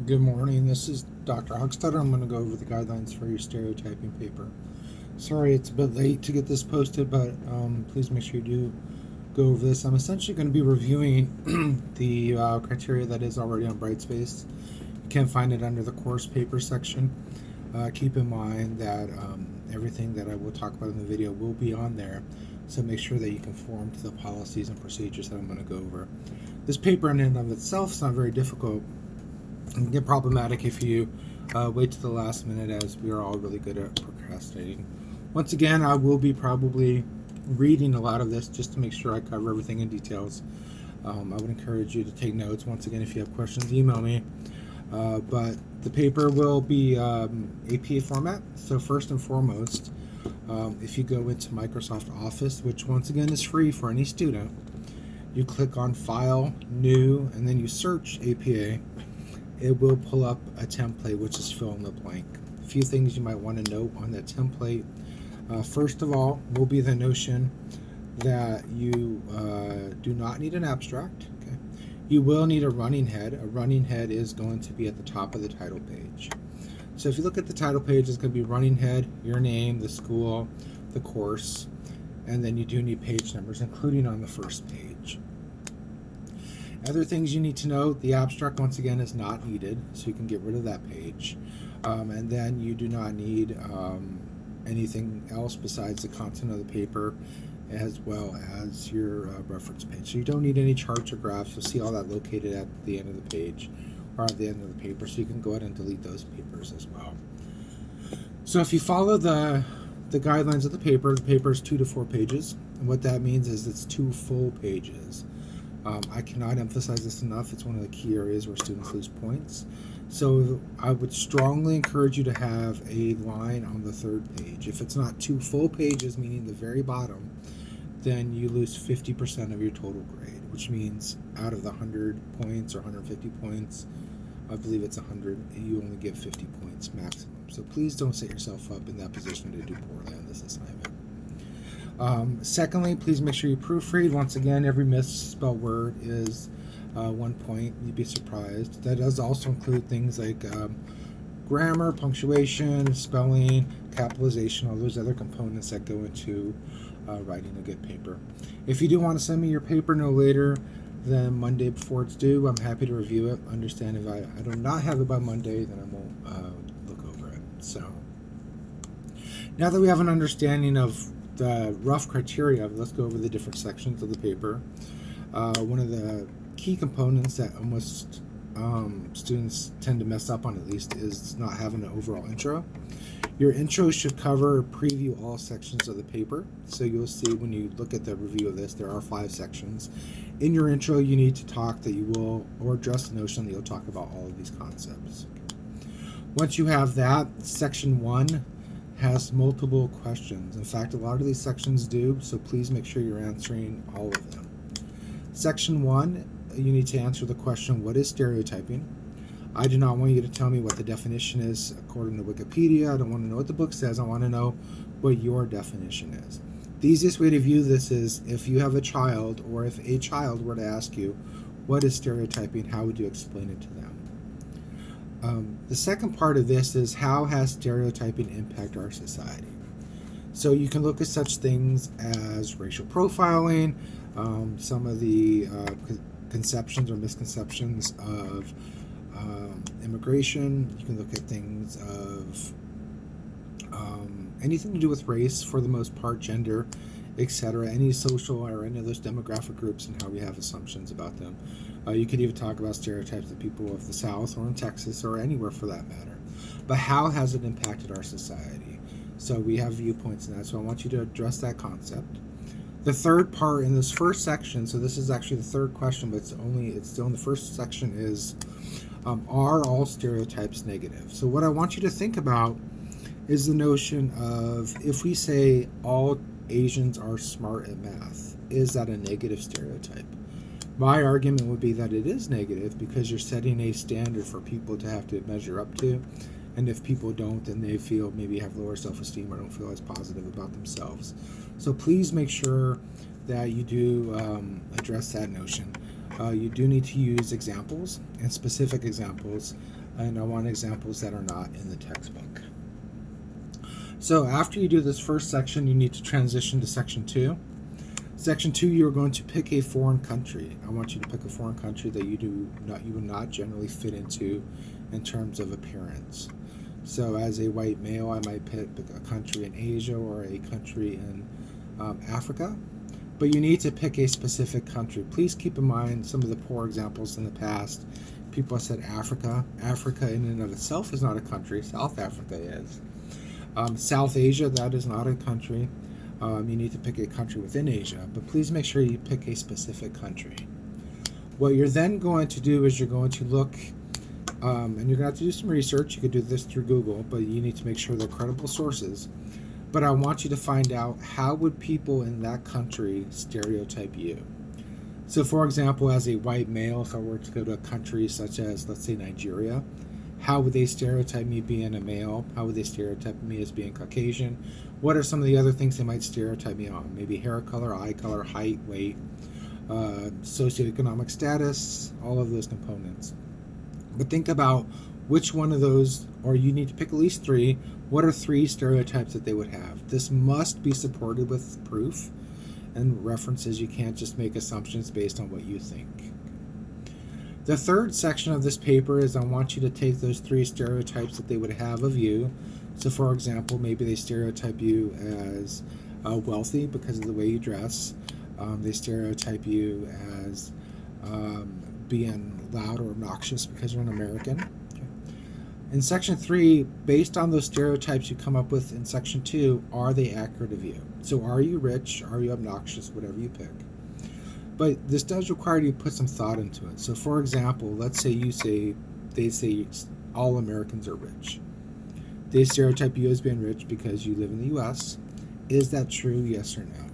Good morning. This is Dr. Huckstetter. I'm going to go over the guidelines for your stereotyping paper. Sorry it's a bit late to get this posted, but please make sure you do go over this. I'm essentially going to be reviewing the criteria that is already on Brightspace. You can find it under the course paper section. Keep in mind that everything that I will talk about in the video will be on there, so make sure that you conform to the policies and procedures that I'm going to go over. This paper in and of itself is not very difficult. It can get problematic if you wait to the last minute, as we are all really good at procrastinating. Once again, I will be probably reading a lot of this just to make sure I cover everything in details. I would encourage you to take notes. Once again, if you have questions, email me. But the paper will be APA format. So first and foremost, if you go into Microsoft Office, which once again is free for any student, you click on File, New, and then you search APA. It will pull up a template, which is fill in the blank. A few things you might want to note on that template. First of all, will be the notion that you do not need an abstract. Okay? You will need a running head. A running head is going to be at the top of the title page. So if you look at the title page, it's going to be running head, your name, the school, the course, and then you do need page numbers, including on the first page. Other things you need to know: the abstract, once again, is not needed, so you can get rid of that page. And then you do not need anything else besides the content of the paper, as well as your reference page. So you don't need any charts or graphs. You'll see all that located at the end of the page, or at the end of the paper, so you can go ahead and delete those papers as well. So if you follow the guidelines of the paper is 2 to 4 pages, and what that means is it's 2 full pages. I cannot emphasize this enough. It's one of the key areas where students lose points. So I would strongly encourage you to have a line on the third page. If it's not 2 full pages, meaning the very bottom, then you lose 50% of your total grade, which means out of the 100 points or 150 points, I believe it's 100, you only get 50 points maximum. So please don't set yourself up in that position to do poorly on this assignment. Secondly, please make sure you proofread. Once again, every misspelled word is 1 point. You'd be surprised. That does also include things like grammar, punctuation, spelling, capitalization, all those other components that go into writing a good paper. If you do want to send me your paper no later than Monday before it's due, I'm happy to review it. Understand if I do not have it by Monday, then I won't look over it. So now that we have an understanding of the rough criteria, let's go over the different sections of the paper. One of the key components that almost students tend to mess up on, at least, is not having an overall intro. Your intro should cover, preview all sections of the paper. So you'll see when you look at the review of this, there are 5 sections. In your intro, you need to talk that you will, or address the notion that you'll talk about all of these concepts. Once you have that, section 1 has multiple questions. In fact, a lot of these sections do, so please make sure you're answering all of them. Section 1, you need to answer the question, what is stereotyping? I do not want you to tell me what the definition is according to Wikipedia. I don't want to know what the book says. I want to know what your definition is. The easiest way to view this is if you have a child, or if a child were to ask you, what is stereotyping, how would you explain it to them? The second part of this is, how has stereotyping impacted our society? So you can look at such things as racial profiling, some of the conceptions or misconceptions of immigration. You can look at things of anything to do with race, for the most part, gender, etc., any social or any of those demographic groups and how we have assumptions about them. You could even talk about stereotypes of people of the South or in Texas or anywhere for that matter. But how has it impacted our society? So we have viewpoints in that, so I want you to address that concept. The third part in this first section, so this is actually the third question, but it's still in the first section, is are all stereotypes negative? So what I want you to think about is the notion of, if we say all Asians are smart at math, is that a negative stereotype? My argument would be that it is negative, because you're setting a standard for people to have to measure up to, and if people don't, then they feel maybe have lower self-esteem or don't feel as positive about themselves. So please make sure that you do address that notion. You do need to use examples and specific examples, and I want examples that are not in the textbook. So after you do this first section, you need to transition to section 2. Section 2, you're going to pick a foreign country. I want you to pick a foreign country that you would not generally fit into in terms of appearance. So as a white male, I might pick a country in Asia or a country in Africa. But you need to pick a specific country. Please keep in mind some of the poor examples in the past. People have said Africa. Africa in and of itself is not a country. South Africa is. South Asia, that is not a country. You need to pick a country within Asia, but please make sure you pick a specific country. What you're then going to do is you're going to look, and you're going to have to do some research. You could do this through Google, but you need to make sure they're credible sources. But I want you to find out, how would people in that country stereotype you? So for example, as a white male, if I were to go to a country such as, let's say, Nigeria, how would they stereotype me being a male? How would they stereotype me as being Caucasian? What are some of the other things they might stereotype me on? Maybe hair color, eye color, height, weight, socioeconomic status, all of those components. But think about which one of those, or you need to pick at least 3. What are 3 stereotypes that they would have? This must be supported with proof and references. You can't just make assumptions based on what you think. The third section of this paper is I want you to take those 3 stereotypes that they would have of you. So for example, maybe they stereotype you as wealthy because of the way you dress. They stereotype you as being loud or obnoxious because you're an American. In section 3, based on those stereotypes you come up with in section 2, are they accurate of you? So are you rich? Are you obnoxious? Whatever you pick. But this does require you to put some thought into it. So for example, let's say they say all Americans are rich. They stereotype you as being rich because you live in the US. Is that true? Yes or no?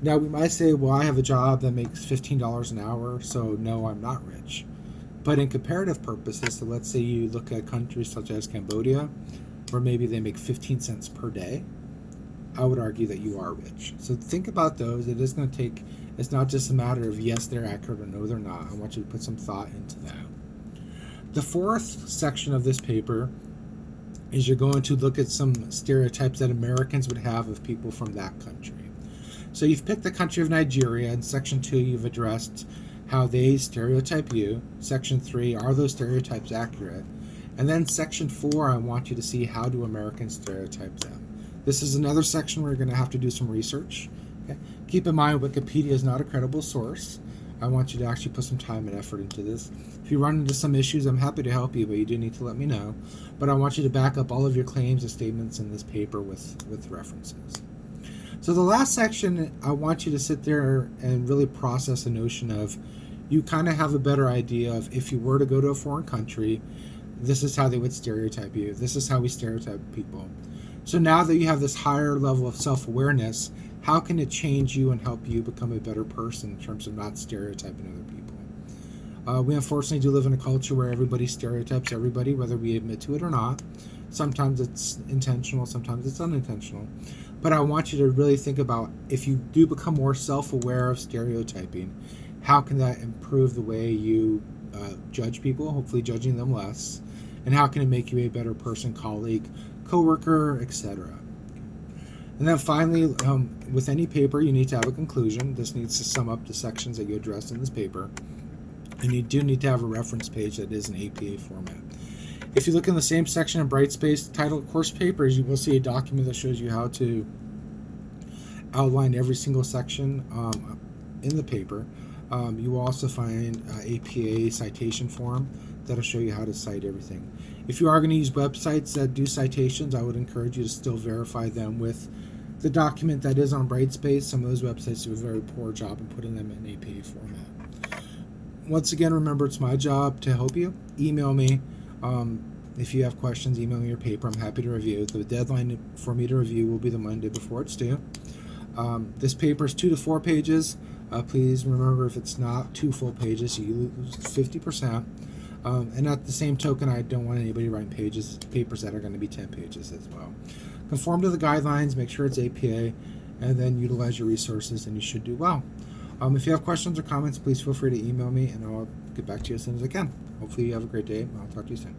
Now we might say, well, I have a job that makes $15 an hour, so no, I'm not rich. But in comparative purposes, so let's say you look at countries such as Cambodia, where maybe they make 15 cents per day, I would argue that you are rich. So think about those. It is going to take, it's not just a matter of yes, they're accurate or no, they're not. I want you to put some thought into that. The fourth section of this paper is you're going to look at some stereotypes that Americans would have of people from that country. So you've picked the country of Nigeria. In section 2, you've addressed how they stereotype you. Section 3, are those stereotypes accurate? And then section 4, I want you to see, how do Americans stereotype them? This is another section where you're going to have to do some research. Okay? Keep in mind, Wikipedia is not a credible source. I want you to actually put some time and effort into this. If you run into some issues, I'm happy to help you, but you do need to let me know. But I want you to back up all of your claims and statements in this paper with references. So the last section, I want you to sit there and really process the notion of, you kind of have a better idea of, if you were to go to a foreign country, this is how they would stereotype you. This is how we stereotype people. So now that you have this higher level of self-awareness, how can it change you and help you become a better person in terms of not stereotyping other people? We unfortunately do live in a culture where everybody stereotypes everybody, whether we admit to it or not. Sometimes it's intentional, sometimes it's unintentional. But I want you to really think about, if you do become more self-aware of stereotyping, how can that improve the way you judge people, hopefully judging them less, and how can it make you a better person, colleague, coworker, etc. And then finally, with any paper, you need to have a conclusion. This needs to sum up the sections that you addressed in this paper. And you do need to have a reference page that is in APA format. If you look in the same section in Brightspace titled Course Papers, you will see a document that shows you how to outline every single section in the paper. You will also find APA citation form that'll show you how to cite everything. If you are going to use websites that do citations, I would encourage you to still verify them with the document that is on Brightspace. Some of those websites do a very poor job in putting them in APA format. Once again, remember, it's my job to help you. Email me. If you have questions, email me your paper. I'm happy to review. The deadline for me to review will be the Monday before it's due. This paper is 2 to 4 pages. Please remember, if it's not 2 full pages, you lose 50%. And at the same token, I don't want anybody writing papers that are going to be 10 pages as well. Conform to the guidelines, make sure it's APA, and then utilize your resources, and you should do well. If you have questions or comments, please feel free to email me, and I'll get back to you as soon as I can. Hopefully you have a great day, and I'll talk to you soon.